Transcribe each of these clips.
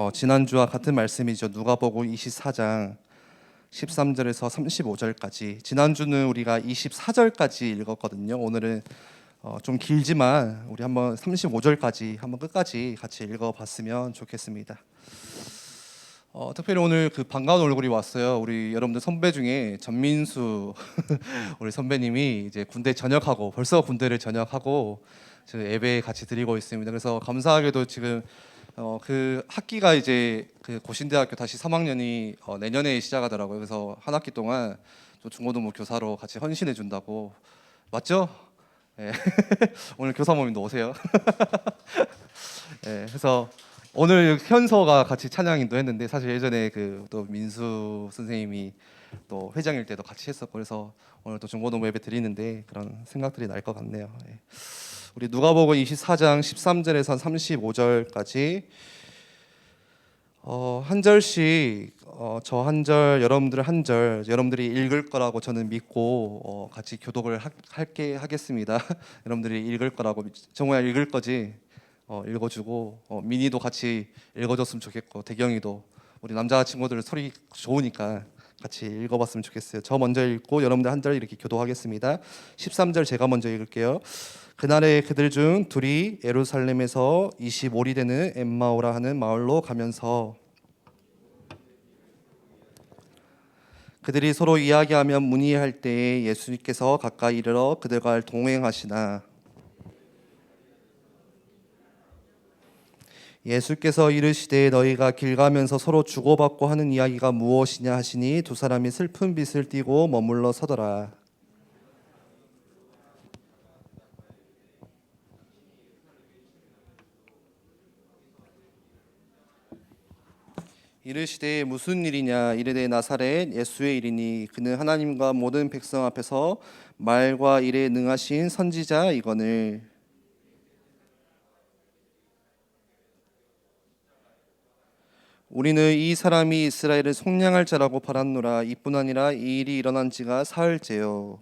지난주와 같은 말씀이죠. 누가복음 24장 13절에서 35절까지. 지난주는 우리가 24절까지 읽었거든요. 오늘은 좀 길지만 우리 한번 35절까지 한번 끝까지 같이 읽어봤으면 좋겠습니다. 특별히 오늘 그 반가운 얼굴이 왔어요. 우리 여러분들 선배 중에 전민수 우리 선배님이 이제 군대 전역하고 벌써 군대를 전역하고 지금 예배 같이 드리고 있습니다. 그래서 감사하게도 지금 그 학기가 이제 그 고신대학교 다시 3학년이 내년에 시작하더라고요. 그래서 한 학기 동안 또 중고등부 교사로 같이 헌신해 준다고. 맞죠? 네. 오늘 교사 모임도 오세요. 네, 그래서 오늘 현서가 같이 찬양인도 했는데 사실 예전에 그 또 민수 선생님이 또 회장일 때도 같이 했었고 그래서 오늘 또 중고등부 예배 드리는데 그런 생각들이 날 것 같네요. 네. 우리 누가복음 24장 13절에서 35절까지 한 절씩 저 한 절, 여러분들 한 절, 여러분들이 읽을 거라고 저는 믿고 같이 교독을 하겠습니다. 여러분들이 읽을 거라고 정말 읽을 거지? 읽어주고 민희도 같이 읽어줬으면 좋겠고 대경이도 우리 남자 친구들 소리 좋으니까 같이 읽어봤으면 좋겠어요. 저 먼저 읽고 여러분들 한 절 이렇게 교독하겠습니다. 13절 제가 먼저 읽을게요. 그날에 그들 중 둘이 예루살렘에서 25리 되는 엠마오라 하는 마을로 가면서 그들이 서로 이야기하며 문의할 때에 예수님께서 가까이 이르러 그들과 동행하시나 예수께서 이르시되 너희가 길 가면서 서로 주고받고 하는 이야기가 무엇이냐 하시니 두 사람이 슬픈 빛을 띠고 머물러 서더라. 이르시되 무슨 일이냐 이르되 나사렛 예수의 일이니 그는 하나님과 모든 백성 앞에서 말과 일에 능하신 선지자이거늘 우리는 이 사람이 이스라엘을 속량할 자라고 바랐노라. 이뿐 아니라 이 일이 일어난 지가 사흘째요.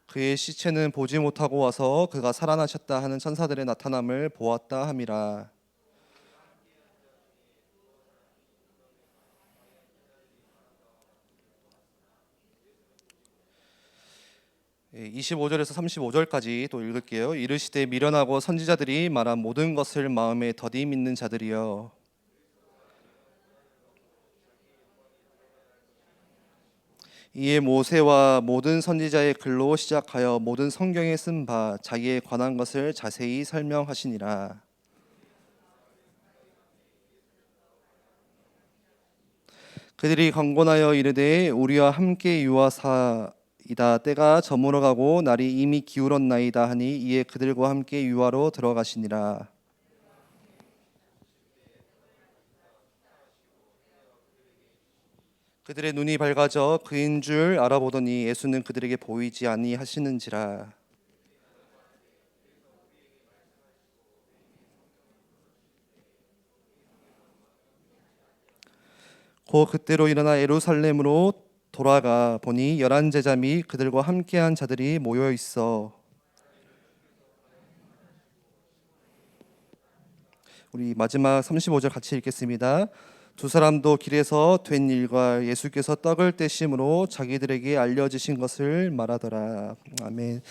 그의 시체는 보지 못하고 와서 그가 살아나셨다 하는 천사들의 나타남을 보았다 함이라. 예, 25절에서 35절까지 또 읽을게요. 이르시되 미련하고 선지자들이 말한 모든 것을 마음에 더디 믿는 자들이여 이에 모세와 모든 선지자의 글로 시작하여 모든 성경에 쓴 바 자기에 관한 것을 자세히 설명하시니라. 그들이 강권하여 이르되 우리와 함께 유하사이다. 때가 저물어 가고 날이 이미 기울었나이다 하니 이에 그들과 함께 유하로 들어가시니라. 그들의 눈이 밝아져 그인 줄 알아보더니 예수는 그들에게 보이지 아니하시는지라. 곧 그때로 일어나 예루살렘으로 돌아가 보니 11제자 및 그들과 함께한 자들이 모여 있어. 우리 마지막 35절 같이 읽겠습니다. 두 사람도 길에서 된 일과 예수께서 떡을 떼심으로 자기들에게 알려지신 것을 말하더라. 아멘.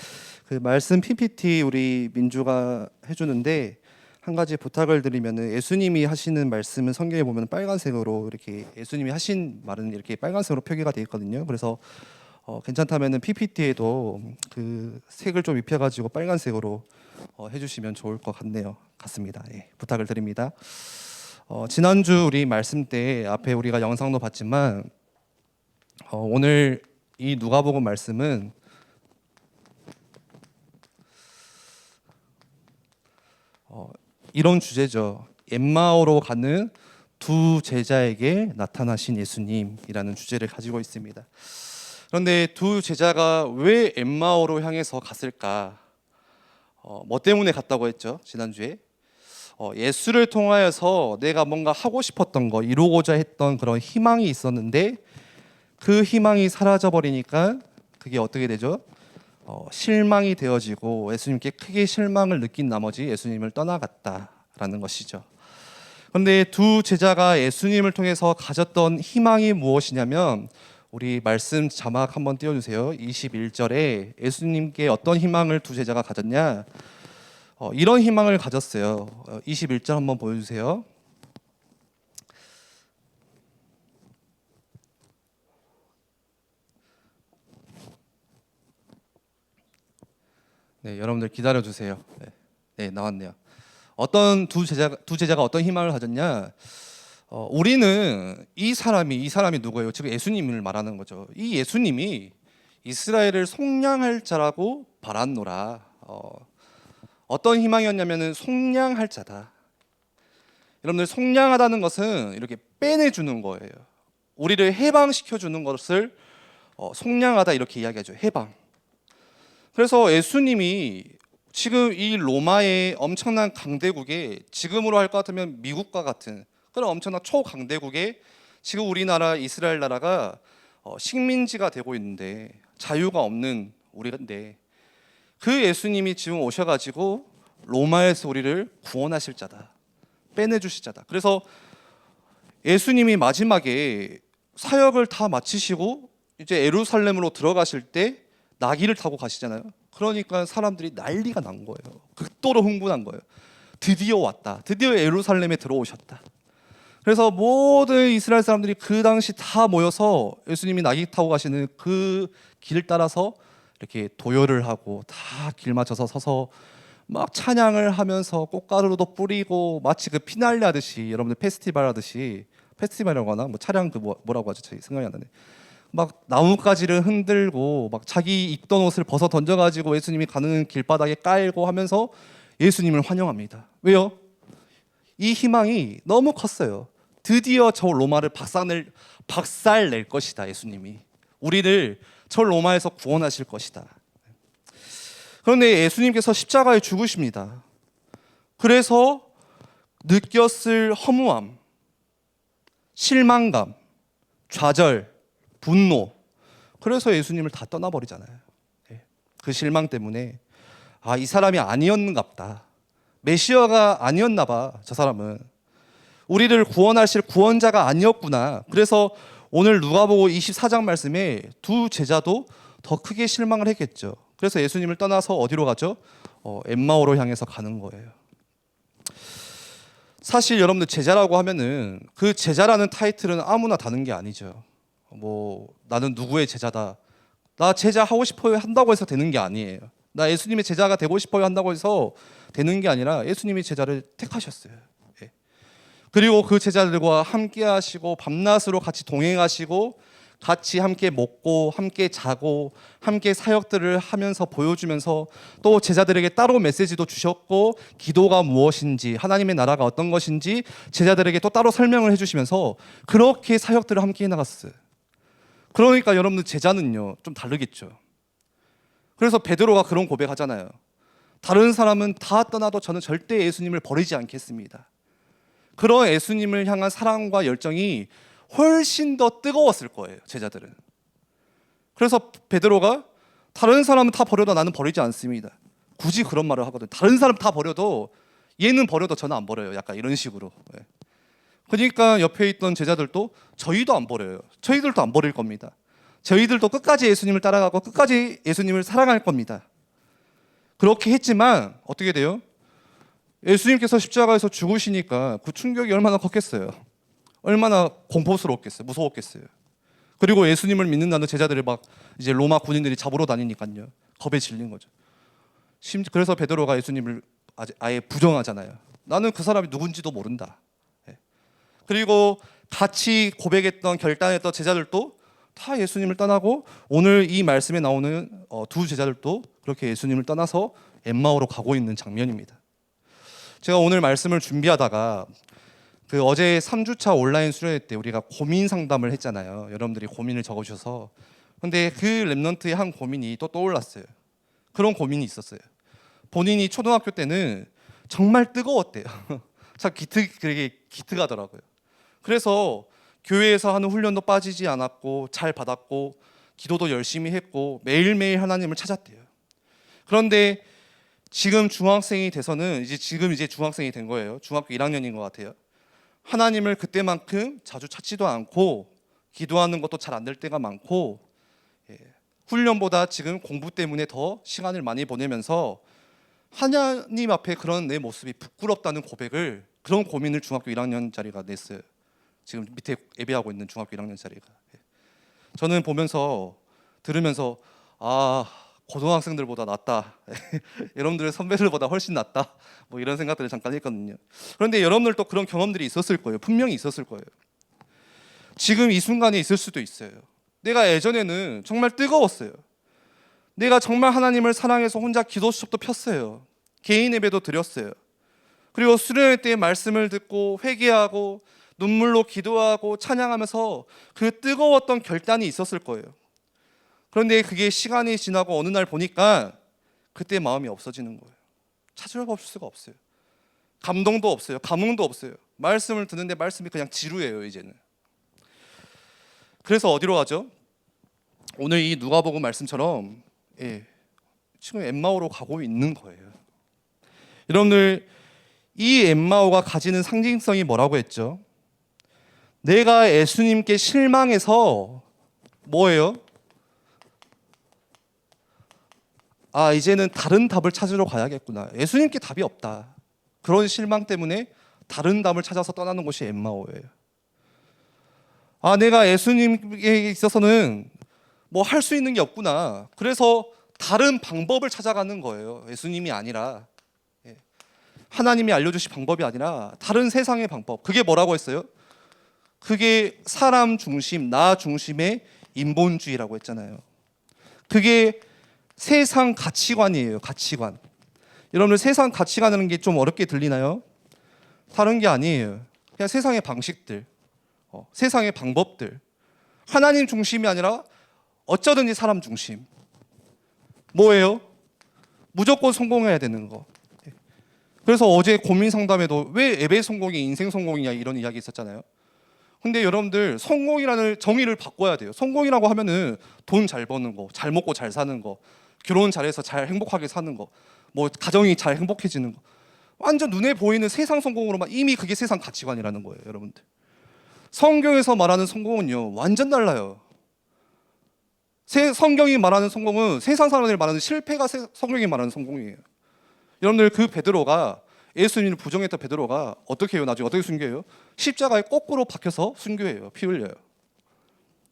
그 말씀 PPT 우리 민주가 해주는데 한 가지 부탁을 드리면은 예수님이 하시는 말씀은 성경에 보면 빨간색으로 이렇게 예수님이 하신 말은 이렇게 빨간색으로 표기가 되어 있거든요. 그래서 괜찮다면은 PPT에도 그 색을 좀 입혀가지고 빨간색으로 해주시면 좋을 것 같습니다. 예, 부탁을 드립니다. 지난주 우리 말씀 때 앞에 우리가 영상도 봤지만 오늘 이 누가복음 말씀은 이런 주제죠. 엠마오로 가는 두 제자에게 나타나신 예수님이라는 주제를 가지고 있습니다. 그런데 두 제자가 왜 엠마오로 향해서 갔을까? 뭐 때문에 갔다고 했죠? 지난주에 예수를 통하여서 내가 뭔가 하고 싶었던 거 이루고자 했던 그런 희망이 있었는데 그 희망이 사라져 버리니까 그게 어떻게 되죠? 실망이 되어지고 예수님께 크게 실망을 느낀 나머지 예수님을 떠나갔다라는 것이죠. 그런데 두 제자가 예수님을 통해서 가졌던 희망이 무엇이냐면 우리 말씀 자막 한번 띄워주세요. 21절에 예수님께 어떤 희망을 두 제자가 가졌냐? 이런 희망을 가졌어요. 21절 한번 보여주세요. 네, 여러분들 기다려 주세요. 네, 나왔네요. 어떤 두 제자가 어떤 희망을 가졌냐? 우리는 이 사람이 누구예요? 지금 예수님을 말하는 거죠. 이 예수님이 이스라엘을 속량할 자라고 바랐노라. 어떤 희망이었냐면은 속량할 자다. 여러분들 속량하다는 것은 이렇게 빼내주는 거예요. 우리를 해방시켜 주는 것을 속량하다 이렇게 이야기하죠. 해방. 그래서 예수님이 지금 이 로마의 엄청난 강대국에 지금으로 할 것 같으면 미국과 같은 그런 엄청난 초강대국에 지금 우리나라 이스라엘 나라가 식민지가 되고 있는데 자유가 없는 우리인데 그 예수님이 지금 오셔가지고 로마에서 우리를 구원하실 자다, 빼내주실 자다. 그래서 예수님이 마지막에 사역을 다 마치시고 이제 예루살렘으로 들어가실 때 나귀를 타고 가시잖아요. 그러니까 사람들이 난리가 난 거예요. 극도로 흥분한 거예요. 드디어 왔다. 드디어 예루살렘에 들어오셨다. 그래서 모든 이스라엘 사람들이 그 당시 다 모여서 예수님이 나귀 타고 가시는 그 길 따라서 이렇게 도열을 하고 다 길 맞춰서 서서 막 찬양을 하면서 꽃가루도 뿌리고 마치 그 피날레 하듯이 여러분들 페스티벌 하듯이 페스티벌이라고 하나? 뭐 차량 그 뭐라고 하죠? 저희 생각이 안 나네. 막 나뭇가지를 흔들고 막 자기 입던 옷을 벗어 던져가지고 예수님이 가는 길바닥에 깔고 하면서 예수님을 환영합니다. 왜요? 이 희망이 너무 컸어요. 드디어 저 로마를 박살낼 것이다. 예수님이 우리를 저 로마에서 구원하실 것이다. 그런데 예수님께서 십자가에 죽으십니다. 그래서 느꼈을 허무함, 실망감, 좌절, 분노, 그래서 예수님을 다 떠나버리잖아요. 그 실망 때문에 이 사람이 아니었는갑다. 메시아가 아니었나 봐. 저 사람은 우리를 구원하실 구원자가 아니었구나. 그래서 오늘 누가복음 24장 말씀에 두 제자도 더 크게 실망을 했겠죠. 그래서 예수님을 떠나서 어디로 가죠? 엠마오로 향해서 가는 거예요. 사실 여러분들 제자라고 하면은 그 제자라는 타이틀은 아무나 다는 게 아니죠. 뭐 나는 누구의 제자다. 나 제자 하고 싶어요 한다고 해서 되는 게 아니에요. 나 예수님의 제자가 되고 싶어요 한다고 해서 되는 게 아니라 예수님이 제자를 택하셨어요. 그리고 그 제자들과 함께 하시고 밤낮으로 같이 동행하시고 같이 함께 먹고 함께 자고 함께 사역들을 하면서 보여주면서 또 제자들에게 따로 메시지도 주셨고 기도가 무엇인지 하나님의 나라가 어떤 것인지 제자들에게 또 따로 설명을 해주시면서 그렇게 사역들을 함께 해나갔어요. 그러니까 여러분들 제자는요 좀 다르겠죠. 그래서 베드로가 그런 고백하잖아요. 다른 사람은 다 떠나도 저는 절대 예수님을 버리지 않겠습니다. 그런 예수님을 향한 사랑과 열정이 훨씬 더 뜨거웠을 거예요. 제자들은. 그래서 베드로가 다른 사람은 다 버려도 나는 버리지 않습니다. 굳이 그런 말을 하거든. 다른 사람 다 버려도 얘는 버려도 저는 안 버려요. 약간 이런 식으로. 그러니까 옆에 있던 제자들도 저희도 안 버려요. 저희들도 안 버릴 겁니다. 저희들도 끝까지 예수님을 따라가고 끝까지 예수님을 사랑할 겁니다. 그렇게 했지만 어떻게 돼요? 예수님께서 십자가에서 죽으시니까 그 충격이 얼마나 컸겠어요. 얼마나 공포스러웠겠어요. 무서웠겠어요. 그리고 예수님을 믿는다는 제자들을 막 이제 로마 군인들이 잡으러 다니니까요. 겁에 질린 거죠. 그래서 베드로가 예수님을 아예 부정하잖아요. 나는 그 사람이 누군지도 모른다. 그리고 같이 고백했던 결단했던 제자들도 다 예수님을 떠나고 오늘 이 말씀에 나오는 두 제자들도 그렇게 예수님을 떠나서 엠마오로 가고 있는 장면입니다. 제가 오늘 말씀을 준비하다가 그 어제 3주차 온라인 수련회 때 우리가 고민 상담을 했잖아요. 여러분들이 고민을 적어주셔서. 근데 그 랩런트의 한 고민이 또 떠올랐어요. 그런 고민이 있었어요. 본인이 초등학교 때는 정말 뜨거웠대요. 참 기특하더라고요. 그래서 교회에서 하는 훈련도 빠지지 않았고 잘 받았고 기도도 열심히 했고 매일매일 하나님을 찾았대요. 그런데 지금 중학생이 돼서는 지금 중학생이 된 거예요. 중학교 1학년인 것 같아요. 하나님을 그때만큼 자주 찾지도 않고 기도하는 것도 잘 안 될 때가 많고, 훈련보다 지금 공부 때문에 더 시간을 많이 보내면서 하나님 앞에 그런 내 모습이 부끄럽다는 고백을, 그런 고민을 중학교 1학년짜리가 냈어요. 지금 밑에 예배하고 있는 중학교 1학년짜리가. 저는 보면서 들으면서 고등학생들보다 낫다. 여러분들의 선배들보다 훨씬 낫다. 뭐 이런 생각들을 잠깐 했거든요. 그런데 여러분들도 그런 경험들이 있었을 거예요. 분명히 있었을 거예요. 지금 이 순간에 있을 수도 있어요. 내가 예전에는 정말 뜨거웠어요. 내가 정말 하나님을 사랑해서 혼자 기도 수첩도 폈어요. 개인 예배도 드렸어요. 그리고 수련회 때 말씀을 듣고 회개하고 눈물로 기도하고 찬양하면서 그 뜨거웠던 결단이 있었을 거예요. 그런데 그게 시간이 지나고 어느 날 보니까 그때 마음이 없어지는 거예요. 찾아볼 수가 없어요. 감동도 없어요. 감흥도 없어요. 말씀을 듣는데 말씀이 그냥 지루해요, 이제는. 그래서 어디로 가죠? 오늘 이 누가복음 말씀처럼 지금 엠마오로 가고 있는 거예요. 여러분들, 이 엠마오가 가지는 상징성이 뭐라고 했죠? 내가 예수님께 실망해서 뭐예요? 이제는 다른 답을 찾으러 가야겠구나. 예수님께 답이 없다. 그런 실망 때문에 다른 답을 찾아서 떠나는 곳이 엠마오예요. 내가 예수님에 있어서는 뭐 할 수 있는 게 없구나. 그래서 다른 방법을 찾아가는 거예요. 예수님이 아니라, 하나님이 알려주신 방법이 아니라 다른 세상의 방법. 그게 뭐라고 했어요? 그게 사람 중심, 나 중심의 인본주의라고 했잖아요. 그게 세상 가치관이에요. 가치관. 여러분들, 세상 가치관이라는 게 좀 어렵게 들리나요? 다른 게 아니에요. 그냥 세상의 방식들, 세상의 방법들. 하나님 중심이 아니라 어쩌든지 사람 중심. 뭐예요? 무조건 성공해야 되는 거. 그래서 어제 고민 상담에도 왜 예배 성공이 인생 성공이냐 이런 이야기 있었잖아요. 근데 여러분들, 성공이라는 정의를 바꿔야 돼요. 성공이라고 하면은 돈 잘 버는 거, 잘 먹고 잘 사는 거, 결혼 잘해서 잘 행복하게 사는 거, 뭐 가정이 잘 행복해지는 거. 완전 눈에 보이는 세상 성공으로만, 이미 그게 세상 가치관이라는 거예요, 여러분들. 성경에서 말하는 성공은요, 완전 달라요. 성경이 말하는 성공은 세상 사람들이 말하는 실패가 성경이 말하는 성공이에요. 여러분들, 그 베드로가, 예수님을 부정했던 베드로가 어떻게 해요? 나중에 어떻게 순교해요? 십자가에 거꾸로 박혀서 순교해요. 피 흘려요.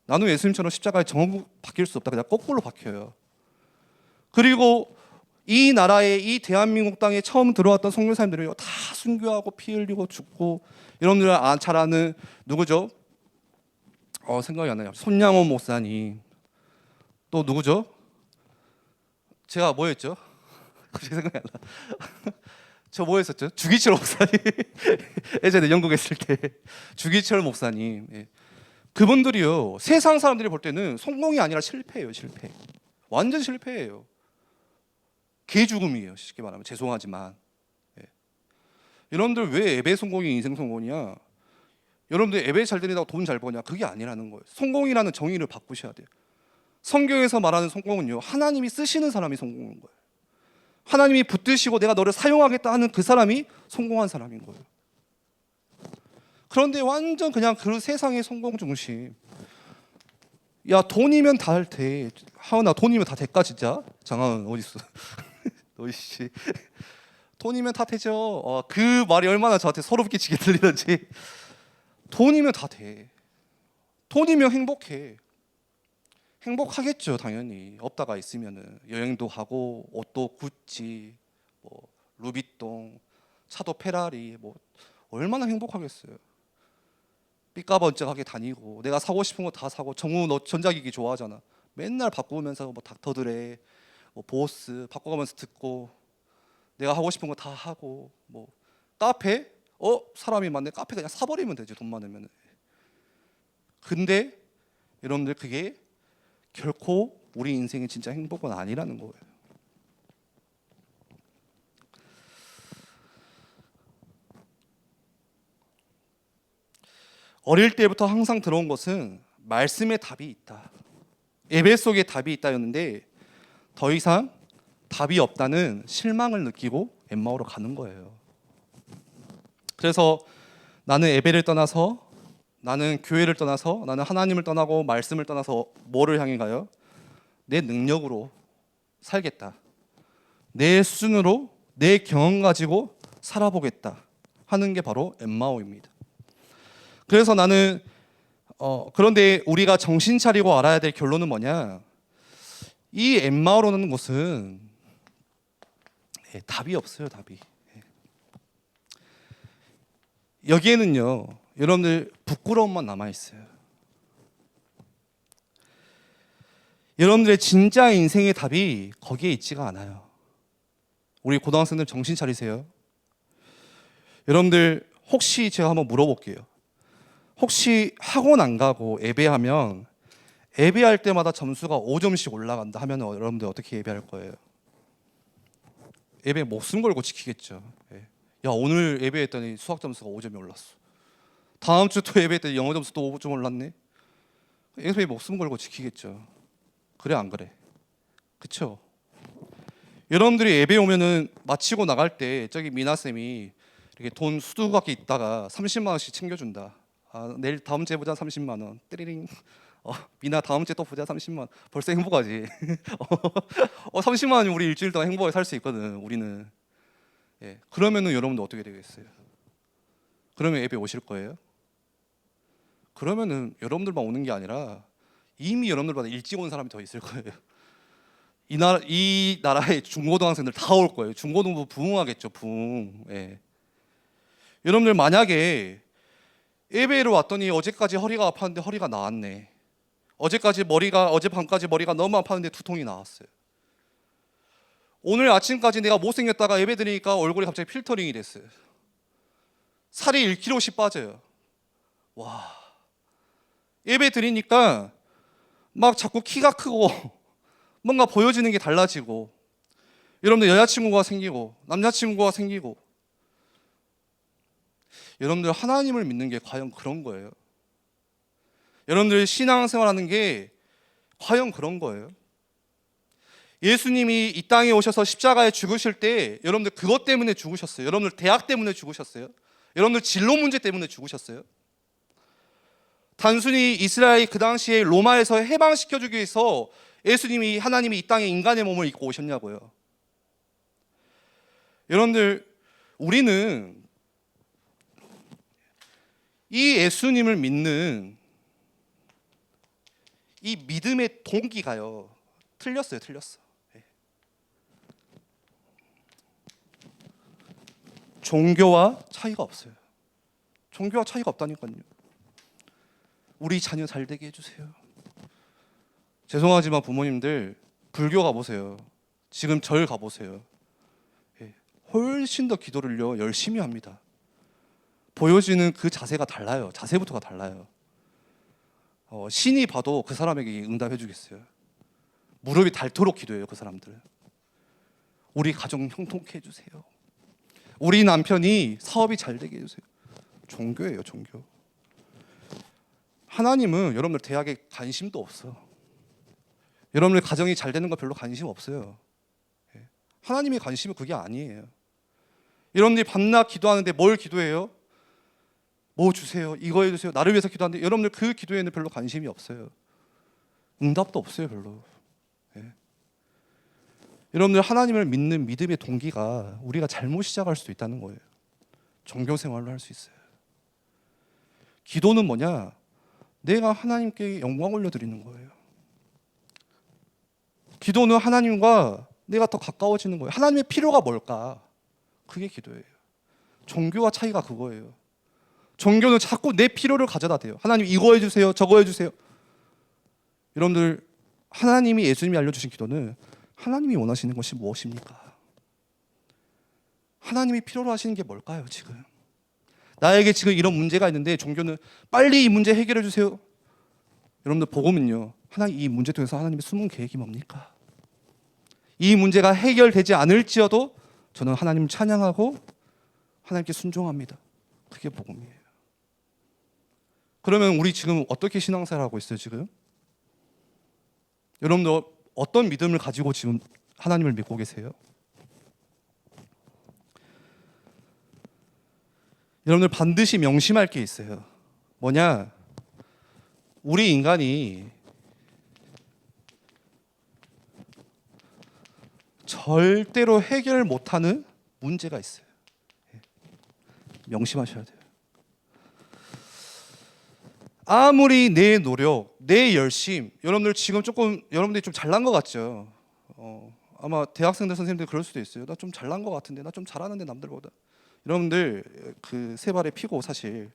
나는 예수님처럼 십자가에 정확 박힐 수 없다. 그냥 거꾸로 박혀요. 그리고 이 나라에, 이 대한민국 땅에 처음 들어왔던 선교사님들이요, 다 순교하고 피 흘리고 죽고. 여러분들 잘 아는 누구죠? 생각이 안 나요. 손양원 목사님. 또 누구죠? 제가 뭐였죠? 갑자기 생각이 안 나. 저 뭐 했었죠? 주기철 목사님. 예전에 영국에 있을 때 주기철 목사님. 그분들이요, 세상 사람들이 볼 때는 성공이 아니라 실패예요. 실패. 완전 실패예요. 개죽음이에요, 쉽게 말하면. 죄송하지만. 여러분들, 왜 예배 성공이 인생 성공이냐? 여러분들, 예배 잘 드린다고 돈 잘 버냐? 그게 아니라는 거예요. 성공이라는 정의를 바꾸셔야 돼요. 성경에서 말하는 성공은요, 하나님이 쓰시는 사람이 성공한 거예요. 하나님이 붙드시고 내가 너를 사용하겠다 하는 그 사람이 성공한 사람인 거예요. 그런데 완전 그냥 그 세상의 성공 중심. 야, 돈이면 다 돼. 하은아, 돈이면 다 될까 진짜? 장하은 어디 있어? 너희씨. 돈이면 다 되죠. 그 말이 얼마나 저한테 서럽게 지게 들리는지. 돈이면 다 돼. 돈이면 행복해. 행복하겠죠, 당연히. 없다가 있으면은 여행도 하고 옷도 구찌, 뭐 루비통, 차도 페라리, 뭐 얼마나 행복하겠어요. 삐까번쩍하게 다니고 내가 사고 싶은 거 다 사고. 정우, 너 전자기기 좋아하잖아. 맨날 바꾸면서 뭐 닥터드레, 뭐 보스 바꿔가면서 듣고, 내가 하고 싶은 거 다 하고. 뭐 카페? 사람이 많네. 카페 그냥 사버리면 되지, 돈 많으면. 근데 여러분들, 그게 결코 우리 인생의 진짜 행복은 아니라는 거예요. 어릴 때부터 항상 들어온 것은 말씀에 답이 있다, 예배 속에 답이 있다였는데, 더 이상 답이 없다는 실망을 느끼고 엠마오로 가는 거예요. 그래서 나는 예배를 떠나서, 나는 교회를 떠나서, 나는 하나님을 떠나고 말씀을 떠나서 뭐를 향해 가요? 내 능력으로 살겠다. 내 수준으로 내 경험 가지고 살아보겠다 하는 게 바로 엠마오입니다. 그래서 나는 그런데 우리가 정신 차리고 알아야 될 결론은 뭐냐? 이 엠마오라는 곳은 답이 없어요. 답이. 여기에는요, 여러분들 부끄러움만 남아 있어요. 여러분들의 진짜 인생의 답이 거기에 있지가 않아요. 우리 고등학생들 정신 차리세요. 여러분들 혹시 제가 한번 물어볼게요. 혹시 학원 안 가고 예배하면 예배할 때마다 점수가 5점씩 올라간다 하면 여러분들 어떻게 예배할 거예요? 예배 목숨 걸고 지키겠죠. 야, 오늘 예배했더니 수학 점수가 5점이 올랐어. 다음 주 또 예배했더니 영어 점수 또 5점 올랐네. 예배 목숨 걸고 지키겠죠. 그래 안 그래? 그쵸? 여러분들이 예배 오면은 마치고 나갈 때 저기 미나 쌤이 이렇게 돈 수두갑게 있다가 30만 원씩 챙겨준다. 내일 다음 주에 보자 30만 원. 띠리링. 미나 다음 주에 또 보자 30만 원. 벌써 행복하지. 30만 원이면 우리 일주일 동안 행복하게 살 수 있거든. 우리는. 그러면은 여러분들 어떻게 되겠어요? 그러면 예배 오실 거예요? 그러면은 여러분들만 오는 게 아니라 이미 여러분들보다 일찍 온 사람이 더 있을 거예요. 이 나라의 중고등학생들 다 올 거예요. 중고등부 부흥하겠죠. 부흥. 여러분들 만약에 예배로 왔더니 어제까지 허리가 아팠는데 허리가 나았네. 어젯밤까지 머리가 너무 아팠는데 두통이 나았어요. 오늘 아침까지 내가 못생겼다가 예배 드리니까 얼굴이 갑자기 필터링이 됐어요. 살이 1kg씩 빠져요. 와. 예배 드리니까 막 자꾸 키가 크고 뭔가 보여지는 게 달라지고, 여러분들 여자친구가 생기고 남자친구가 생기고. 여러분들 하나님을 믿는 게 과연 그런 거예요? 여러분들 신앙생활하는 게 과연 그런 거예요? 예수님이 이 땅에 오셔서 십자가에 죽으실 때 여러분들 그것 때문에 죽으셨어요? 여러분들 대학 때문에 죽으셨어요? 여러분들 진로 문제 때문에 죽으셨어요? 단순히 이스라엘이 그 당시에 로마에서 해방시켜주기 위해서 하나님이 이 땅에 인간의 몸을 입고 오셨냐고요. 여러분들 우리는 이 예수님을 믿는 이 믿음의 동기가요 틀렸어. 종교와 차이가 없어요. 종교와 차이가 없다니까요. 우리 자녀 잘 되게 해주세요. 죄송하지만 부모님들 불교 가보세요. 지금 절 가보세요. 훨씬 더 기도를요 열심히 합니다. 보여지는 그 자세가 달라요. 자세부터가 달라요. 신이 봐도 그 사람에게 응답해 주겠어요. 무릎이 닳도록 기도해요. 그 사람들은. 우리 가정 형통케 해주세요. 우리 남편이 사업이 잘 되게 해주세요. 종교예요. 종교. 하나님은 여러분들 대학에 관심도 없어. 여러분들 가정이 잘 되는 거 별로 관심 없어요. 하나님의 관심은 그게 아니에요. 여러분들이 밤낮 기도하는데 뭘 기도해요? 뭐 주세요, 이거 해주세요, 나를 위해서 기도하는데 여러분들 그 기도에는 별로 관심이 없어요. 응답도 없어요 별로. 여러분들 하나님을 믿는 믿음의 동기가 우리가 잘못 시작할 수도 있다는 거예요. 종교 생활로 할 수 있어요. 기도는 뭐냐? 내가 하나님께 영광 올려드리는 거예요. 기도는 하나님과 내가 더 가까워지는 거예요. 하나님의 필요가 뭘까? 그게 기도예요. 종교와 차이가 그거예요. 종교는 자꾸 내 필요를 가져다 대요. 하나님 이거 해주세요, 저거 해주세요. 여러분들 하나님이 예수님이 알려주신 기도는 하나님이 원하시는 것이 무엇입니까? 하나님이 필요로 하시는 게 뭘까요 지금? 나에게 지금 이런 문제가 있는데 종교는 빨리 이 문제 해결해 주세요. 여러분들 복음은요, 하나님 이 문제 통해서 하나님의 숨은 계획이 뭡니까? 이 문제가 해결되지 않을지어도 저는 하나님을 찬양하고 하나님께 순종합니다. 그게 복음이에요. 그러면 우리 지금 어떻게 신앙생활 하고 있어요 지금? 여러분들 어떤 믿음을 가지고 지금 하나님을 믿고 계세요? 여러분들 반드시 명심할 게 있어요. 뭐냐? 우리 인간이 절대로 해결 못하는 문제가 있어요. 명심하셔야 돼요. 아무리 내 노력, 내 열심, 여러분들 지금 조금 여러분들이 좀 잘난 것 같죠? 아마 대학생들 선생님들 그럴 수도 있어요. 나 좀 잘난 것 같은데, 나 좀 잘하는데 남들보다. 여러분들 그 세 발의 피고 사실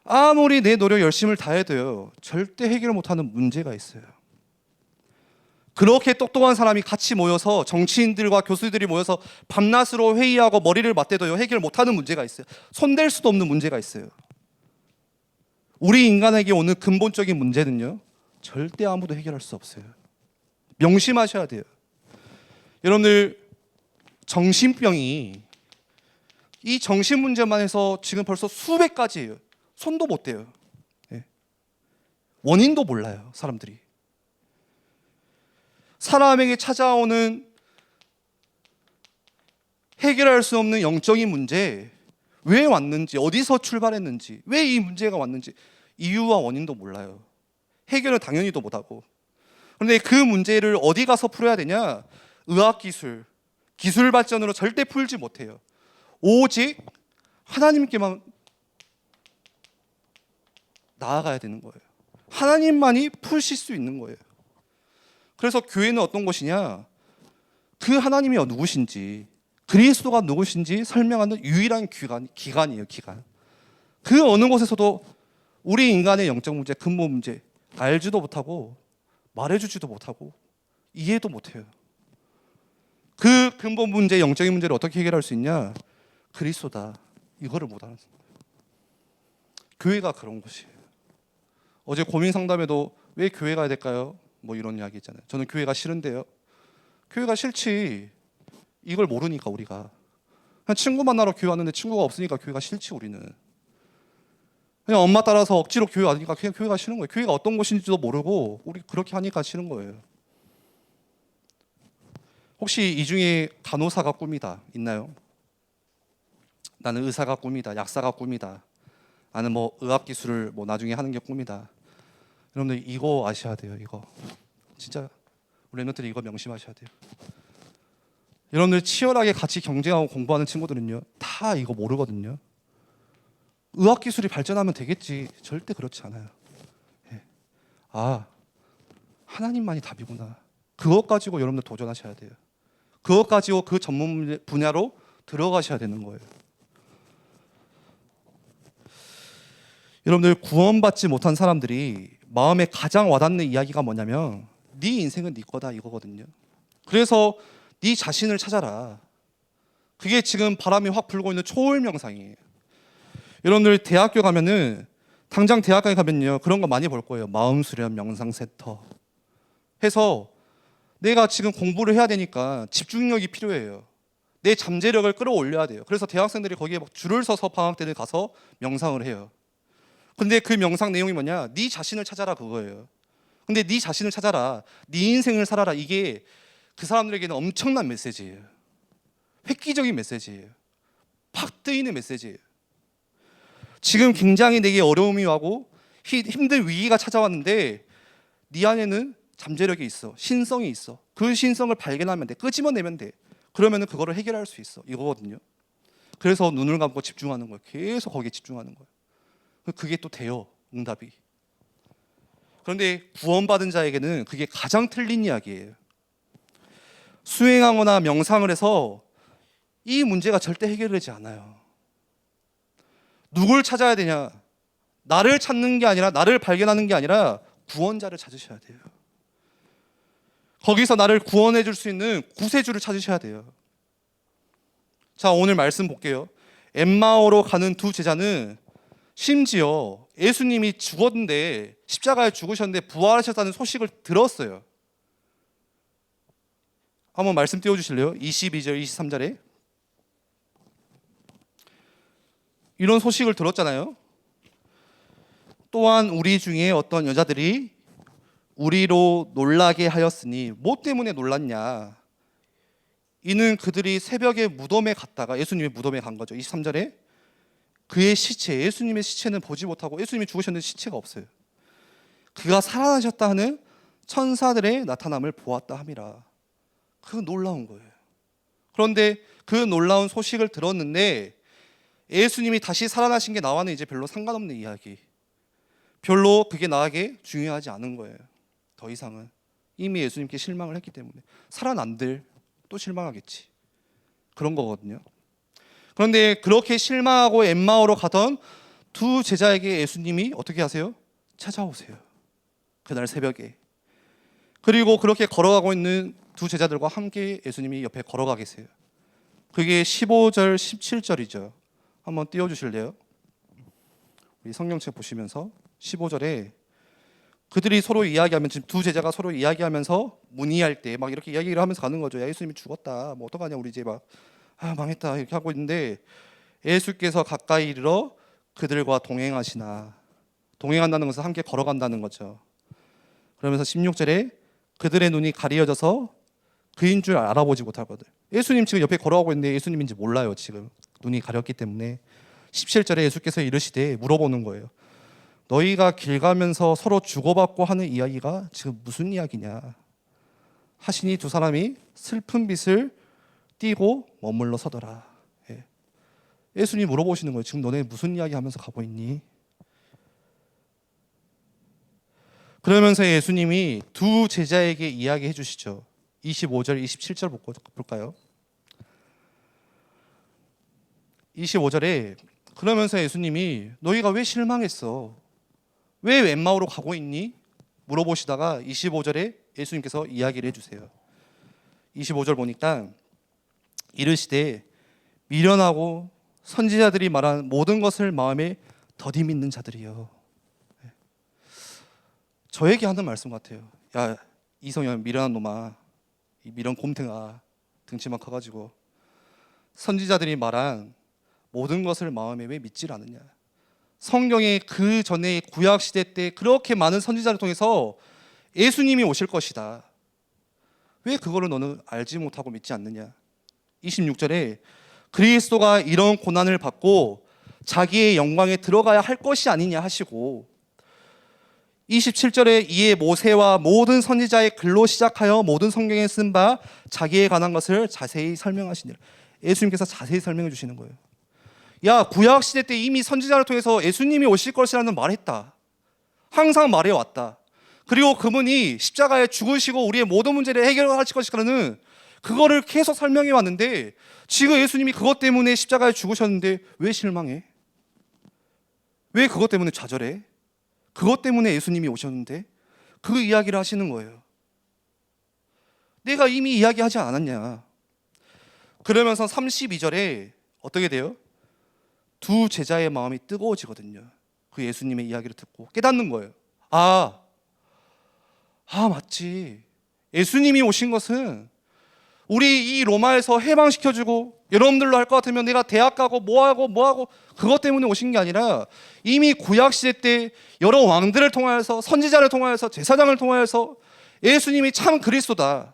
아무리 내 노력 열심을 다해도요 절대 해결 못하는 문제가 있어요. 그렇게 똑똑한 사람이 같이 모여서 정치인들과 교수들이 모여서 밤낮으로 회의하고 머리를 맞대도요 해결 못하는 문제가 있어요. 손댈 수도 없는 문제가 있어요. 우리 인간에게 오는 근본적인 문제는요 절대 아무도 해결할 수 없어요. 명심하셔야 돼요. 여러분들 정신병이 이 정신 문제만 해서 지금 벌써 수백 가지예요. 손도 못 대요. 원인도 몰라요 사람들이. 사람에게 찾아오는 해결할 수 없는 영적인 문제, 왜 왔는지, 어디서 출발했는지, 왜 이 문제가 왔는지 이유와 원인도 몰라요. 해결은 당연히도 못하고. 그런데 그 문제를 어디 가서 풀어야 되냐? 의학기술, 기술 발전으로 절대 풀지 못해요. 오직 하나님께만 나아가야 되는 거예요. 하나님만이 푸실 수 있는 거예요. 그래서 교회는 어떤 곳이냐? 그 하나님이 누구신지, 그리스도가 누구신지 설명하는 유일한 기관이에요. 기관. 그 어느 곳에서도 우리 인간의 영적 문제, 근본 문제 알지도 못하고 말해주지도 못하고 이해도 못해요. 그 근본 문제, 영적인 문제를 어떻게 해결할 수 있냐? 그리스도다. 이거를 못하는 거예요. 교회가 그런 곳이에요. 어제 고민 상담에도 왜 교회 가야 될까요? 뭐 이런 이야기 있잖아요. 저는 교회가 싫은데요. 교회가 싫지. 이걸 모르니까 우리가. 그냥 친구 만나러 교회 왔는데 친구가 없으니까 교회가 싫지 우리는. 그냥 엄마 따라서 억지로 교회 와니까 그냥 교회가 싫은 거예요. 교회가 어떤 곳인지도 모르고 우리 그렇게 하니까 싫은 거예요. 혹시 이 중에 간호사가 꿈이다 있나요? 나는 의사가 꿈이다, 약사가 꿈이다. 나는 뭐 의학기술을 뭐 나중에 하는 게 꿈이다. 여러분들 이거 아셔야 돼요. 이거 진짜 우리 랩런트들이 이거 명심하셔야 돼요. 여러분들 치열하게 같이 경쟁하고 공부하는 친구들은요 다 이거 모르거든요. 의학기술이 발전하면 되겠지. 절대 그렇지 않아요. 아, 하나님만이 답이구나. 그것 가지고 여러분들 도전하셔야 돼요. 그것 가지고 그 전문 분야로 들어가셔야 되는 거예요. 여러분들 구원받지 못한 사람들이 마음에 가장 와닿는 이야기가 뭐냐면 네 인생은 네 거다 이거거든요. 그래서 네 자신을 찾아라. 그게 지금 바람이 확 불고 있는 초월 명상이에요. 여러분들 대학교 가면은 당장 대학교에 가면요 그런 거 많이 볼 거예요. 마음 수련 명상 센터 해서 내가 지금 공부를 해야 되니까 집중력이 필요해요. 내 잠재력을 끌어올려야 돼요. 그래서 대학생들이 거기에 막 줄을 서서 방학 때는 가서 명상을 해요. 근데 그 명상 내용이 뭐냐? 네 자신을 찾아라 그거예요. 근데 네 자신을 찾아라, 네 인생을 살아라, 이게 그 사람들에게는 엄청난 메시지예요. 획기적인 메시지예요. 팍 뜨이는 메시지예요. 지금 굉장히 내게 어려움이 와고 힘든 위기가 찾아왔는데 네 안에는 잠재력이 있어, 신성이 있어. 그 신성을 발견하면 돼, 끄집어내면 돼. 그러면 그거를 해결할 수 있어 이거거든요. 그래서 눈을 감고 집중하는 거예요. 계속 거기에 집중하는 거예요. 그게 또 돼요, 응답이. 그런데 구원받은 자에게는 그게 가장 틀린 이야기예요. 수행하거나 명상을 해서 이 문제가 절대 해결되지 않아요. 누굴 찾아야 되냐? 나를 찾는 게 아니라, 나를 발견하는 게 아니라 구원자를 찾으셔야 돼요. 거기서 나를 구원해 줄 수 있는 구세주를 찾으셔야 돼요. 자, 오늘 말씀 볼게요. 엠마오로 가는 두 제자는 심지어 예수님이 죽었는데, 십자가에 죽으셨는데 부활하셨다는 소식을 들었어요. 한번 말씀 띄워주실래요? 22절 23절에 이런 소식을 들었잖아요. 또한 우리 중에 어떤 여자들이 우리로 놀라게 하였으니 뭐 때문에 놀랐냐? 이는 그들이 새벽에 무덤에 갔다가 예수님의 무덤에 간 거죠. 23절에 그의 시체, 예수님의 시체는 보지 못하고 예수님이 죽으셨는데 시체가 없어요. 그가 살아나셨다 하는 천사들의 나타남을 보았다 함이라. 그 놀라운 거예요. 그런데 그 놀라운 소식을 들었는데 예수님이 다시 살아나신 게 나와는 이제 별로 상관없는 이야기. 별로 그게 나에게 중요하지 않은 거예요. 더 이상은 이미 예수님께 실망을 했기 때문에 살아난들 또 실망하겠지. 그런 거거든요. 그런데 그렇게 실망하고 엠마오로 가던 두 제자에게 예수님이 어떻게 하세요? 찾아오세요. 그날 새벽에. 그리고 그렇게 걸어가고 있는 두 제자들과 함께 예수님이 옆에 걸어가 계세요. 그게 15절, 17절이죠. 한번 띄워주실래요? 우리 성경책 보시면서 15절에 그들이 서로 이야기하면 지금 두 제자가 서로 이야기하면서 문의할 때 막 이렇게 이야기를 하면서 가는 거죠. 야, 예수님이 죽었다. 뭐 어떡하냐 우리 이제 막 망했다 이렇게 하고 있는데 예수께서 가까이 이르러 그들과 동행하시나. 동행한다는 것은 함께 걸어간다는 거죠. 그러면서 16절에 그들의 눈이 가리어져서 그인 줄 알아보지 못하거든. 예수님 지금 옆에 걸어가고 있는데 예수님인지 몰라요. 지금 눈이 가렸기 때문에. 17절에 예수께서 이르시되 물어보는 거예요. 너희가 길 가면서 서로 주고받고 하는 이야기가 지금 무슨 이야기냐 하시니 두 사람이 슬픈 빛을 띠고 머물러 서더라. 예수님이 물어보시는 거예요. 지금 너네 무슨 이야기 하면서 가고 있니? 그러면서 예수님이 두 제자에게 이야기해 주시죠. 25절, 27절 볼까요? 25절에 그러면서 예수님이 너희가 왜 실망했어? 왜 엠마오로 가고 있니? 물어보시다가 25절에 예수님께서 이야기를 해주세요. 25절 보니까 이르시되 미련하고 선지자들이 말한 모든 것을 마음에 더디 믿는 자들이요. 저에게 하는 말씀 같아요. 야 이성현 미련한 놈아, 이 미련 곰탱아, 등치만 커가지고 선지자들이 말한 모든 것을 마음에 왜 믿질 않느냐. 성경에 그 전에 구약 시대 때 그렇게 많은 선지자를 통해서 예수님이 오실 것이다. 왜 그거를 너는 알지 못하고 믿지 않느냐. 26절에 그리스도가 이런 고난을 받고 자기의 영광에 들어가야 할 것이 아니냐 하시고 27절에 이에 모세와 모든 선지자의 글로 시작하여 모든 성경에 쓴 바 자기에 관한 것을 자세히 설명하시니라. 예수님께서 자세히 설명해 주시는 거예요. 야 구약 시대 때 이미 선지자를 통해서 예수님이 오실 것이라는 말했다. 항상 말해왔다. 그리고 그분이 십자가에 죽으시고 우리의 모든 문제를 해결하실 것이라는 그거를 계속 설명해 왔는데 지금 예수님이 그것 때문에 십자가에 죽으셨는데 왜 실망해? 왜 그것 때문에 좌절해? 그것 때문에 예수님이 오셨는데 그 이야기를 하시는 거예요. 내가 이미 이야기하지 않았냐. 그러면서 32절에 어떻게 돼요? 두 제자의 마음이 뜨거워지거든요. 그 예수님의 이야기를 듣고 깨닫는 거예요. 맞지. 예수님이 오신 것은 우리 이 로마에서 해방시켜주고 여러분들로 할 것 같으면 내가 대학 가고 뭐하고 그것 때문에 오신 게 아니라 이미 구약시대 때 여러 왕들을 통하여서 선지자를 통하여서 제사장을 통하여서 예수님이 참 그리스도다.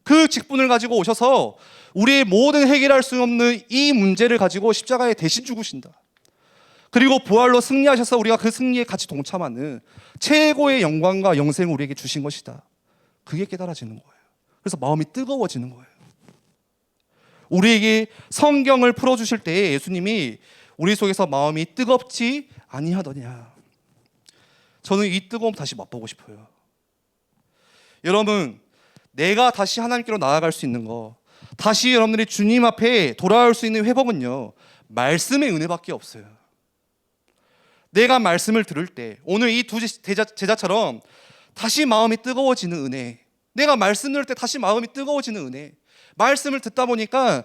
그 직분을 가지고 오셔서 우리의 모든 해결할 수 없는 이 문제를 가지고 십자가에 대신 죽으신다. 그리고 부활로 승리하셔서 우리가 그 승리에 같이 동참하는 최고의 영광과 영생을 우리에게 주신 것이다. 그게 깨달아지는 거예요. 그래서 마음이 뜨거워지는 거예요. 우리에게 성경을 풀어주실 때 예수님이 우리 속에서 마음이 뜨겁지 아니하더냐. 저는 이 뜨거움 다시 맛보고 싶어요. 여러분, 내가 다시 하나님께로 나아갈 수 있는 거, 다시 여러분들이 주님 앞에 돌아올 수 있는 회복은요, 말씀의 은혜밖에 없어요. 내가 말씀을 들을 때 오늘 이 두 제자처럼 다시 마음이 뜨거워지는 은혜, 내가 말씀 들을 때 다시 마음이 뜨거워지는 은혜, 말씀을 듣다 보니까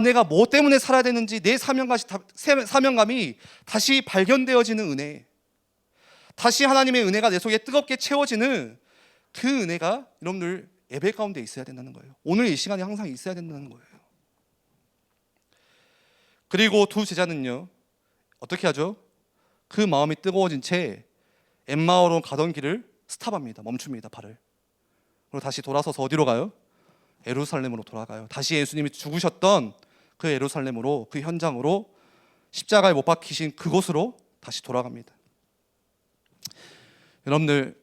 내가 뭐 때문에 살아야 되는지 내 사명감이 다시 발견되어지는 은혜, 다시 하나님의 은혜가 내 속에 뜨겁게 채워지는 그 은혜가 여러분들 예배 가운데 있어야 된다는 거예요. 오늘 이 시간에 항상 있어야 된다는 거예요. 그리고 두 제자는요, 어떻게 하죠? 그 마음이 뜨거워진 채 엠마오로 가던 길을 스탑합니다. 멈춥니다. 발을. 그리고 다시 돌아서서 어디로 가요? 예루살렘으로 돌아가요. 다시 예수님이 죽으셨던 그 예루살렘으로, 그 현장으로, 십자가에 못 박히신 그곳으로 다시 돌아갑니다. 여러분들,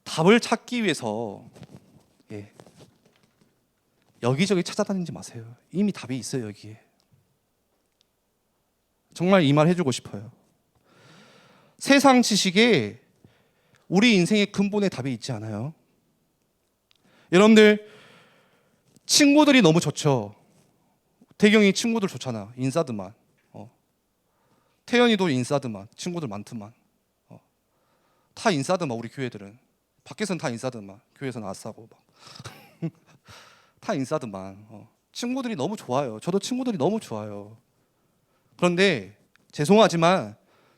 답을 찾기 위해서 여기저기 찾아다니지 마세요. 이미 답이 있어요. 여기에. 정말 이 말 해주고 싶어요. 세상 지식에 우리 인생의 근본에 답이 있지 않아요. 여러분들, 친구들이 너무 좋죠. 태경이 친구들 좋잖아. 인싸드만. 태연이도 인싸드만. 친구들 많더만. 다 인싸드만. 우리 교회들은 밖에서는 다 인싸드만. 교회에서는 아싸고 막. 다 인싸드만. 친구들이 너무 좋아요. 저도 친구들이 너무 좋아요. 그런데 죄송하지만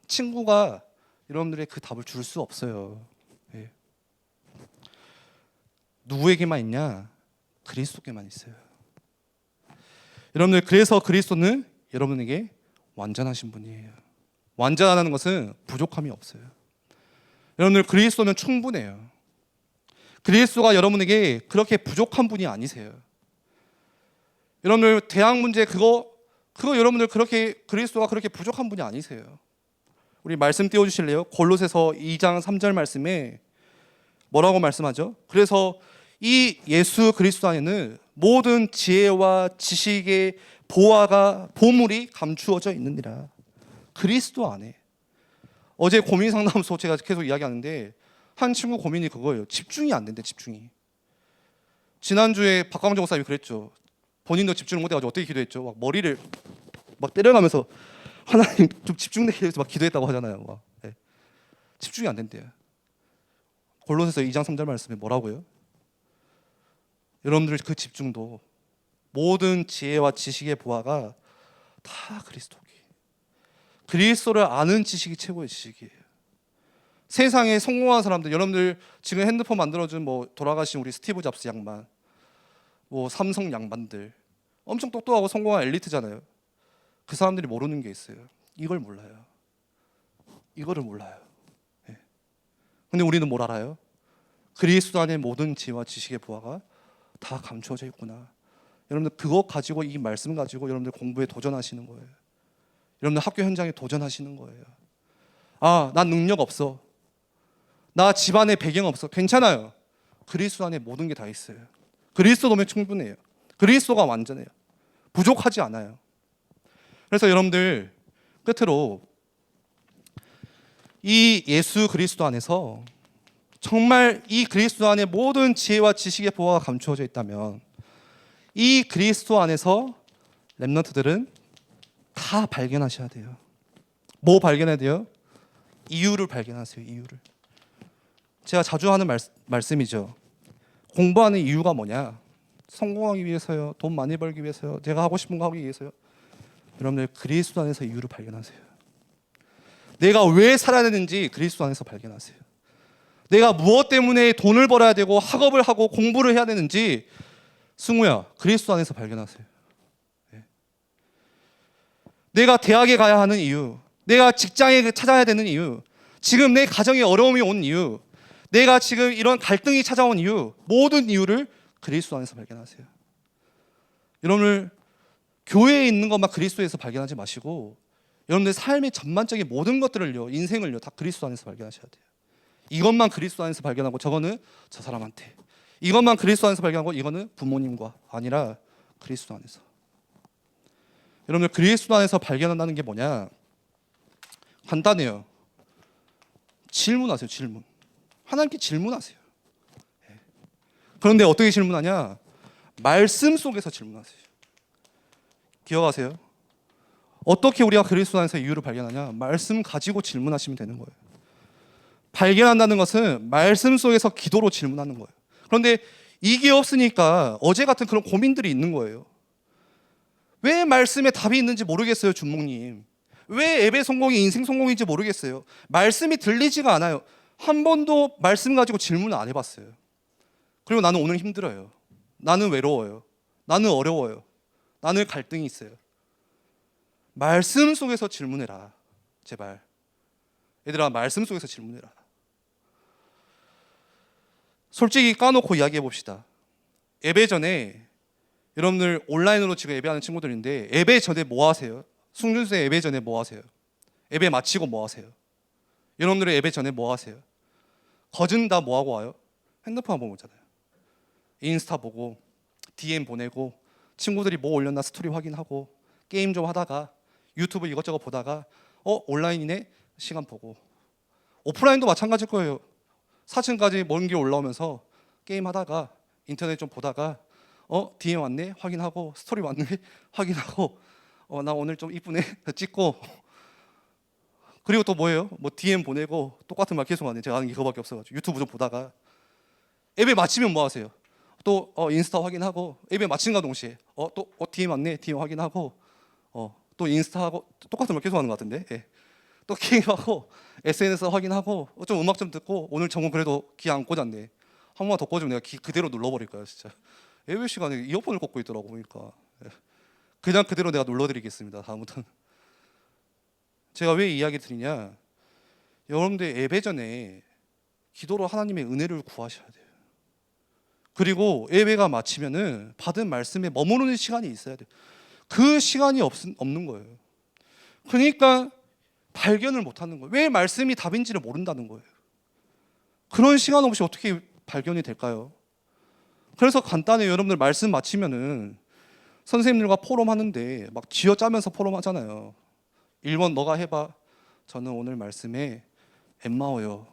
친구가 여러분들의 그 답을 줄 수 없어요. 예. 누구에게만 있냐? 그리스도께만 있어요. 여러분들, 그래서 그리스도는 여러분에게 완전하신 분이에요. 완전하다는 것은 부족함이 없어요. 여러분들, 그리스도는 충분해요. 그리스도가 여러분에게 그렇게 부족한 분이 아니세요. 여러분들, 대학 문제 그거 여러분들 그렇게 그리스도가 그렇게 부족한 분이 아니세요. 우리 말씀 띄워주실래요? 골로새서 2장 3절 말씀에 뭐라고 말씀하죠? 그래서 이 예수 그리스도 안에는 모든 지혜와 지식의 보물이 감추어져 있느니라. 그리스도 안에. 어제 고민 상담소 제가 계속 이야기하는데 한 친구 고민이 그거예요. 집중이 안 된대. 집중이. 지난주에 박광정 목사님이 그랬죠. 본인도 집중을 못해가지고 어떻게 기도했죠? 막 머리를 막 때려가면서 하나님 좀 집중되게 해서 막 기도했다고 하잖아요. 막. 네. 집중이 안 된대요. 골로새서 2장 3절 말씀에 뭐라고요? 여러분들 그 집중도 모든 지혜와 지식의 보화가 다 그리스도기. 그리스도를 아는 지식이 최고의 지식이에요. 세상에 성공한 사람들, 여러분들 지금 핸드폰 만들어준 뭐 돌아가신 우리 스티브 잡스 양반, 뭐 삼성 양반들 엄청 똑똑하고 성공한 엘리트잖아요. 그 사람들이 모르는 게 있어요. 이걸 몰라요. 이거를 몰라요. 네. 근데 우리는 뭘 알아요? 그리스도 안에 모든 지혜와 지식의 보화가 다 감추어져 있구나. 여러분들 그것 가지고, 이 말씀 가지고 여러분들 공부에 도전하시는 거예요. 여러분들 학교 현장에 도전하시는 거예요. 아, 난 능력 없어. 나 집안에 배경 없어. 괜찮아요. 그리스도 안에 모든 게 다 있어요. 그리스도면 충분해요. 그리스도가 완전해요. 부족하지 않아요. 그래서 여러분들 끝으로 이 예수 그리스도 안에서 정말 이 그리스도 안에 모든 지혜와 지식의 보화가 감추어져 있다면 이 그리스도 안에서 렘넌트들은 다 발견하셔야 돼요. 뭐 발견해야 돼요? 이유를 발견하세요. 이유를. 제가 자주 하는 말씀이죠. 공부하는 이유가 뭐냐? 성공하기 위해서요? 돈 많이 벌기 위해서요? 제가 하고 싶은 거 하기 위해서요? 여러분들 그리스도 안에서 이유를 발견하세요. 내가 왜 살아야 되는지 그리스도 안에서 발견하세요. 내가 무엇 때문에 돈을 벌어야 되고 학업을 하고 공부를 해야 되는지 승우야, 그리스도 안에서 발견하세요. 네. 내가 대학에 가야 하는 이유, 내가 직장에 찾아야 되는 이유, 지금 내 가정에 어려움이 온 이유, 내가 지금 이런 갈등이 찾아온 이유, 모든 이유를 그리스도 안에서 발견하세요. 여러분들 교회에 있는 것만 그리스도에서 발견하지 마시고 여러분들 삶의 전반적인 모든 것들을요, 인생을요, 다 그리스도 안에서 발견하셔야 돼요. 이것만 그리스도 안에서 발견하고 저거는 저 사람한테, 이것만 그리스도 안에서 발견하고 이거는 부모님과 아니라 그리스도 안에서. 여러분들 그리스도 안에서 발견한다는 게 뭐냐? 간단해요. 질문하세요. 질문. 하나님께 질문하세요. 그런데 어떻게 질문하냐? 말씀 속에서 질문하세요. 기억하세요. 어떻게 우리가 그리스도 안에서 이유를 발견하냐? 말씀 가지고 질문하시면 되는 거예요. 발견한다는 것은 말씀 속에서 기도로 질문하는 거예요. 그런데 이게 없으니까 어제 같은 그런 고민들이 있는 거예요. 왜 말씀에 답이 있는지 모르겠어요, 준목님. 왜 예배 성공이 인생 성공인지 모르겠어요. 말씀이 들리지가 않아요. 한 번도 말씀 가지고 질문을 안 해봤어요. 그리고 나는 오늘 힘들어요. 나는 외로워요. 나는 어려워요. 나는 갈등이 있어요. 말씀 속에서 질문해라. 제발. 얘들아, 말씀 속에서 질문해라. 솔직히 까놓고 이야기해 봅시다. 예배 전에 여러분들 온라인으로 지금 예배하는 친구들인데 예배 전에 뭐 하세요? 승준세 예배 전에 뭐 하세요? 예배 마치고 뭐 하세요? 여러분들의 예배 전에 뭐 하세요? 거진 다 뭐 하고 와요? 핸드폰 보고 오잖아요. 인스타 보고 DM 보내고 친구들이 뭐 올렸나 스토리 확인하고 게임 좀 하다가 유튜브 이것저것 보다가 온라인이네 시간 보고 오프라인도 마찬가지일 거예요. 사진까지 먼 길 올라오면서 게임 하다가 인터넷 좀 보다가 DM 왔네 확인하고 스토리 왔네 확인하고 나 오늘 좀 이쁘네 찍고 그리고 또 뭐예요? 뭐 DM 보내고 똑같은 말 계속 하네. 제가 아는 게 그거밖에 없어가지고 유튜브 좀 보다가 예배 마치면 뭐 하세요? 또 인스타 확인하고 예배 마친과 동시에 또 DM 왔네 DM 확인하고 또 인스타하고 똑같은 말 계속 하는 것 같은데 예. 또 게임하고 SNS 확인하고 좀 음악 좀 듣고 오늘 정말 그래도 귀 안 꽂았네 한 번만 더 꽂으면 내가 귀 그대로 눌러버릴 거야 진짜. 예배 시간에 이어폰을 꽂고 있더라고 보니까 예. 그냥 그대로 내가 눌러드리겠습니다. 다음부터는. 제가 왜 이야기 드리냐, 여러분들 예배 전에 기도로 하나님의 은혜를 구하셔야 돼요. 그리고 예배가 마치면은 받은 말씀에 머무르는 시간이 있어야 돼요. 그 시간이 없는 거예요. 그러니까 발견을 못하는 거예요. 왜 말씀이 답인지를 모른다는 거예요. 그런 시간 없이 어떻게 발견이 될까요? 그래서 간단히 여러분들 말씀 마치면은 선생님들과 포럼하는데 막 쥐어짜면서 포럼하잖아요. 1번 너가 해봐. 저는 오늘 말씀에 엠마오요.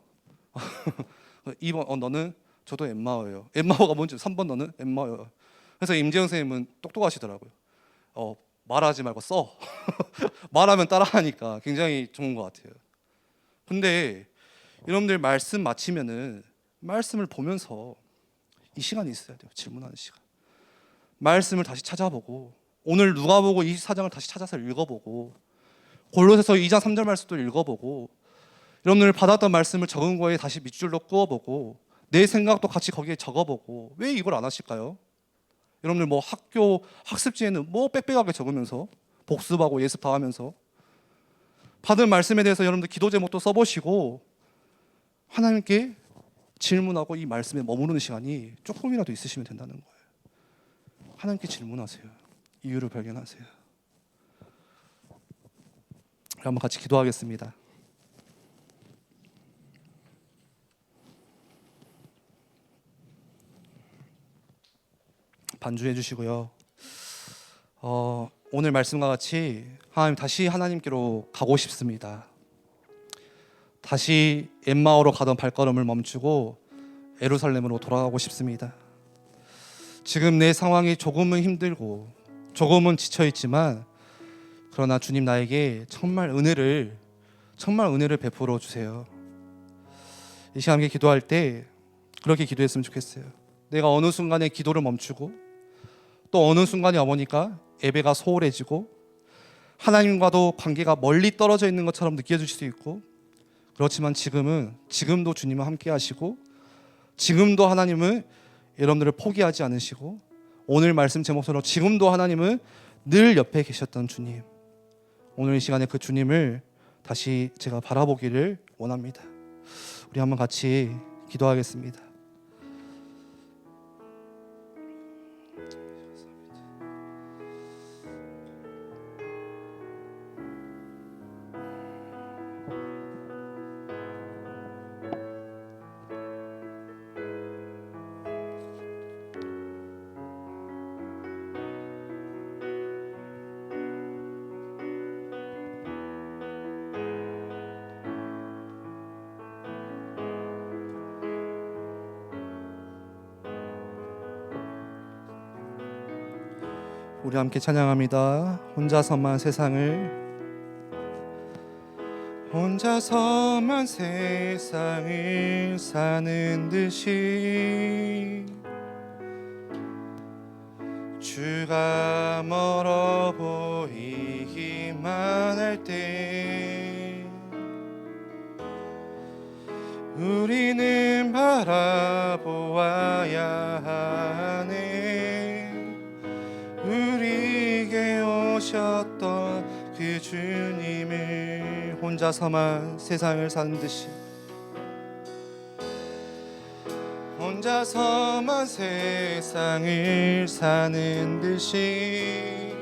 2번 너는 저도 엠마오예요. 엠마오가 뭔지 3번 너는 엠마오요. 그래서 임재영 선생님은 똑똑하시더라고요. 말하지 말고 써. 말하면 따라하니까 굉장히 좋은 것 같아요. 근데 여러분들 말씀 마치면은 말씀을 보면서 이 시간이 있어야 돼요. 질문하는 시간. 말씀을 다시 찾아보고 오늘 누가복음 24장을 다시 찾아서 읽어보고 골로새서 2장 3절 말씀도 읽어보고 여러분들 받았던 말씀을 적은 거에 다시 밑줄로 그어보고 내 생각도 같이 거기에 적어보고 왜 이걸 안 하실까요? 여러분들 뭐 학교 학습지에는 뭐 빽빽하게 적으면서 복습하고 예습하면서 받은 말씀에 대해서 여러분들 기도 제목도 써보시고 하나님께 질문하고 이 말씀에 머무르는 시간이 조금이라도 있으시면 된다는 거예요. 하나님께 질문하세요. 이유를 발견하세요. 한번 같이 기도하겠습니다. 반주해 주시고요. 오늘 말씀과 같이 하나님 다시 하나님께로 가고 싶습니다. 다시 엠마오로 가던 발걸음을 멈추고 예루살렘으로 돌아가고 싶습니다. 지금 내 상황이 조금은 힘들고 조금은 지쳐있지만 그러나 주님 나에게 정말 은혜를 베풀어 주세요. 이 시간 함께 기도할 때 그렇게 기도했으면 좋겠어요. 내가 어느 순간에 기도를 멈추고 또 어느 순간이 와보니까 예배가 소홀해지고 하나님과도 관계가 멀리 떨어져 있는 것처럼 느껴질 수도 있고 그렇지만 지금도 주님은 함께 하시고 지금도 하나님은 여러분들을 포기하지 않으시고 오늘 말씀 제목처럼 지금도 하나님은 늘 옆에 계셨던 주님, 오늘 이 시간에 그 주님을 다시 제가 바라보기를 원합니다. 우리 한번 같이 기도하겠습니다. 우리 함께 찬양합니다. 혼자서만 세상을 사는 듯이 주가 멀어 보이기만 할 때 우리는 바라보아야 하네. 우리에게 오셨던 그 주님을 혼자서만 세상을 사는 듯이 혼자서만 세상을 사는 듯이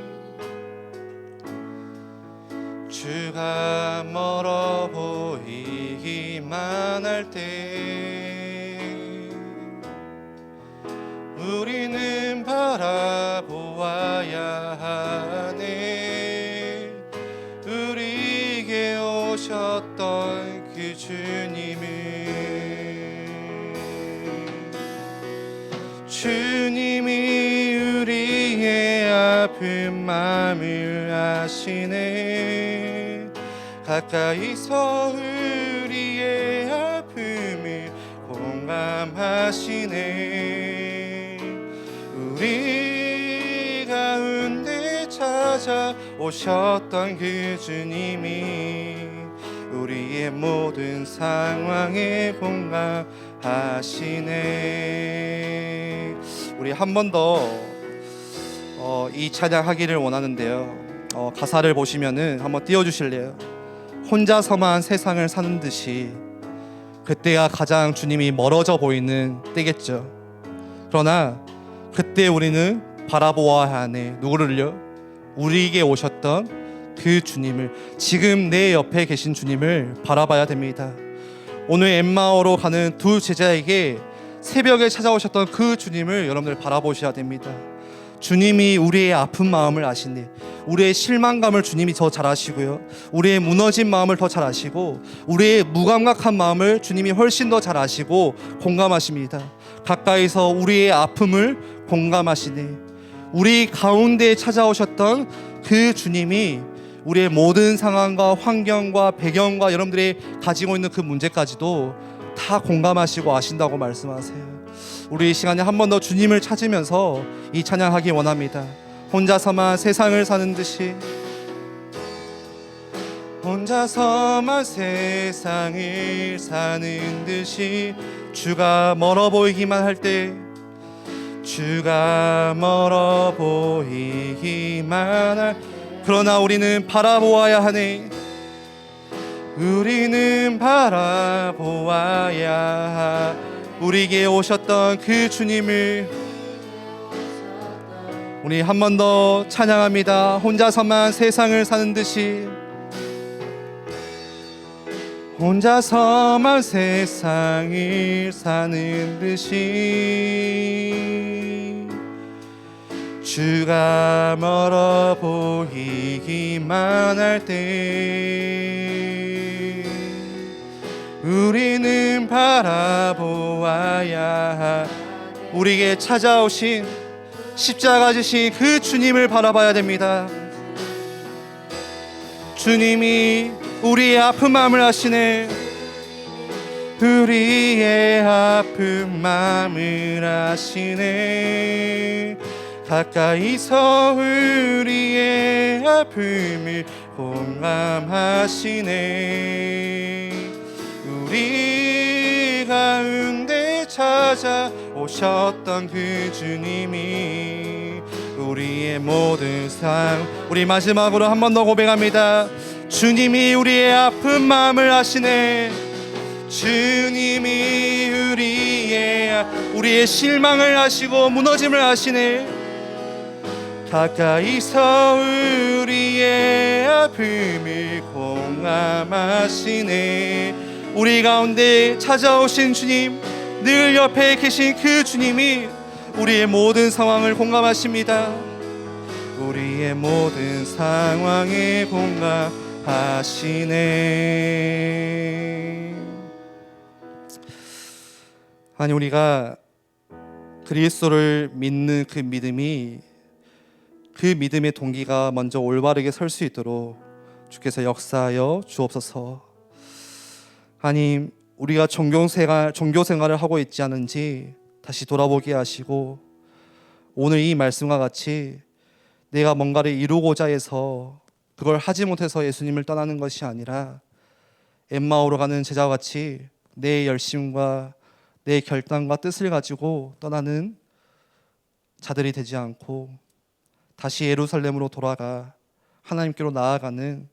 주가 멀어 보이기만 할 때 우리는 바라보아야 하네. 우리에게 오셨던 그 주님이 우리의 아픈 마음을 아시네. 가까이서 우리의 아픔을 공감하시네. 우리 가운데 찾아오셨던 그 주님이 우리의 모든 상황에 공감하시네. 우리 한 번 더 이 찬양하기를 원하는데요. 가사를 보시면은 한번 띄워주실래요? 혼자서만 세상을 사는 듯이, 그때가 가장 주님이 멀어져 보이는 때겠죠. 그러나 그때 우리는 바라보아야 하네. 누구를요? 우리에게 오셨던 그 주님을, 지금 내 옆에 계신 주님을 바라봐야 됩니다. 오늘 엠마오로 가는 두 제자에게 새벽에 찾아오셨던 그 주님을 여러분들 바라보셔야 됩니다. 주님이 우리의 아픈 마음을 아시네. 우리의 실망감을 주님이 더 잘 아시고요, 우리의 무너진 마음을 더 잘 아시고, 우리의 무감각한 마음을 주님이 훨씬 더 잘 아시고 공감하십니다. 가까이서 우리의 아픔을 공감하시네. 우리 가운데에 찾아오셨던 그 주님이 우리의 모든 상황과 환경과 배경과 여러분들이 가지고 있는 그 문제까지도 다 공감하시고 아신다고 말씀하세요. 우리 이 시간에 한 번 더 주님을 찾으면서 이 찬양하기 원합니다. 혼자서만 세상을 사는 듯이, 혼자서만 세상을 사는 듯이, 주가 멀어 보이기만 할 때, 주가 멀어 보이기만 할, 그러나 우리는 바라보아야 하네. 우리는 바라보아야 우리에게 오셨던 그 주님을 우리 한 번 더 찬양합니다. 혼자서만 세상을 사는 듯이, 혼자서만 세상을 사는 듯이, 주가 멀어 보이기만 할 때 우리는 바라보아야, 우리에게 찾아오신 십자가 지신 그 주님을 바라봐야 됩니다. 주님이 우리의 아픈 마음을 아시네. 우리의 아픈 마음을 아시네. 가까이서 우리의 아픔을 공감하시네. 우리 가운데 찾아오셨던 그 주님이 우리의 모든 삶, 우리 마지막으로 한 번 더 고백합니다. 주님이 우리의 아픈 마음을 아시네. 주님이 우리의 실망을 아시고 무너짐을 아시네. 가까이서 우리의 아픔을 공감하시네. 우리 가운데 찾아오신 주님, 늘 옆에 계신 그 주님이 우리의 모든 상황을 공감하십니다. 우리의 모든 상황에 공감하시네. 아니, 우리가 그리스도를 믿는 그 믿음이, 그 믿음의 동기가 먼저 올바르게 설 수 있도록 주께서 역사하여 주옵소서. 하나님, 우리가 종교 생활을 하고 있지 않은지 다시 돌아보게 하시고, 오늘 이 말씀과 같이 내가 뭔가를 이루고자 해서 그걸 하지 못해서 예수님을 떠나는 것이 아니라 엠마오로 가는 제자와 같이 내 열심과 내 결단과 뜻을 가지고 떠나는 자들이 되지 않고 다시 예루살렘으로 돌아가 하나님께로 나아가는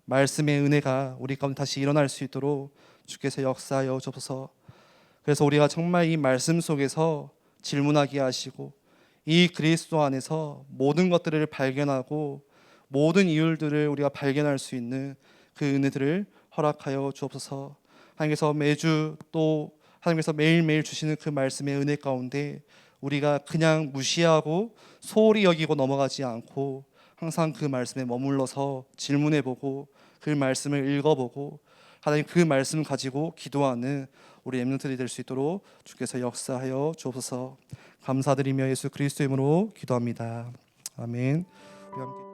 말씀의 은혜가 우리 가운데 다시 일어날 수 있도록 주께서 역사하여 주옵소서. 그래서 우리가 정말 이 말씀 속에서 질문하게 하시고 이 그리스도 안에서 모든 것들을 발견하고 모든 이유들을 우리가 발견할 수 있는 그 은혜들을 허락하여 주옵소서. 하나님께서 매주 또 하나님께서 매일매일 주시는 그 말씀의 은혜 가운데 우리가 그냥 무시하고 소홀히 여기고 넘어가지 않고 항상 그 말씀에 머물러서 질문해보고 그 말씀을 읽어보고 하나님 그 말씀을 가지고 기도하는 우리 렘넌트들이 될 수 있도록 주께서 역사하여 주옵소서. 감사드리며 예수 그리스도 이름으로 기도합니다. 아멘. 우리 함께